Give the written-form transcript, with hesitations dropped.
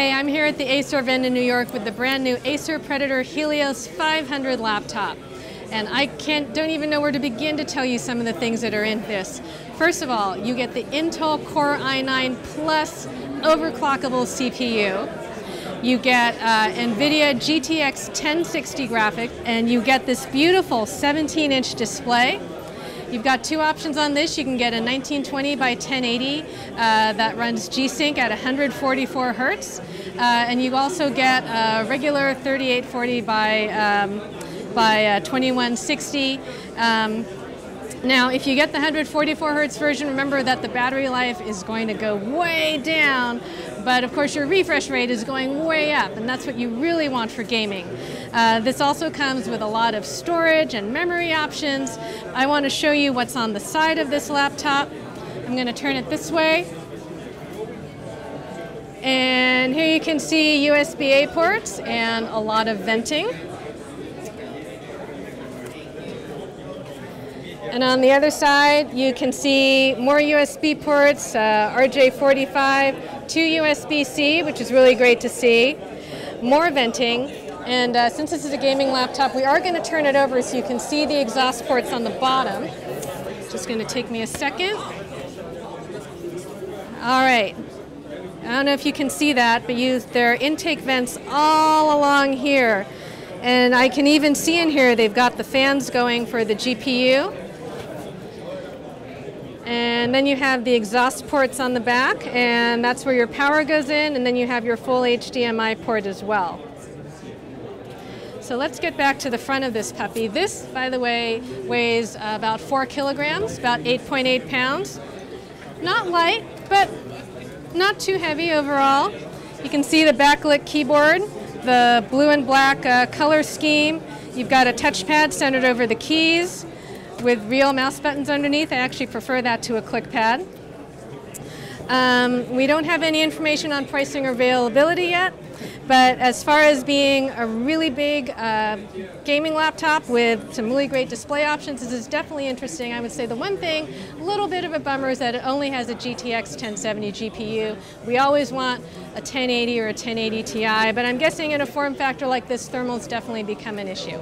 Hey, I'm here at the Acer event in New York with the brand new Acer Predator Helios 500 laptop. And I don't even know where to begin to tell you some of the things that are in this. First of all, you get the Intel Core i9 Plus overclockable CPU. You get NVIDIA GTX 1060 graphic, and you get this beautiful 17-inch display. You've got two options on this. You can get a 1920 by 1080 that runs G-Sync at 144 hertz, and you also get a regular 3840 by 2160. Now, if you get the 144 hertz version, remember that the battery life is going to go way down, but of course your refresh rate is going way up, and that's what you really want for gaming. This also comes with a lot of storage and memory options. I want to show you what's on the side of this laptop. I'm going to turn it this way. And here you can see USB-A ports and a lot of venting. And on the other side, you can see more USB ports, RJ45, two USB-C, which is really great to see, more venting. And since this is a gaming laptop, we are going to turn it over so you can see the exhaust ports on the bottom. Just going to take me a second. All right. I don't know if you can see that, but there are intake vents all along here. And I can even see in here they've got the fans going for the GPU. And then you have the exhaust ports on the back, and that's where your power goes in, and then you have your full HDMI port as well. So let's get back to the front of this puppy. This, by the way, weighs about 4 kilograms, about 8.8 pounds. Not light, but not too heavy overall. You can see the backlit keyboard, the blue and black color scheme. You've got a touchpad centered over the keys with real mouse buttons underneath. I actually prefer that to a click pad. We don't have any information on pricing or availability yet, but as far as being a really big gaming laptop with some really great display options, this is definitely interesting. I would say the one thing, a little bit of a bummer, is that it only has a GTX 1070 GPU. We always want a 1080 or a 1080 Ti, but I'm guessing in a form factor like this, thermals definitely become an issue.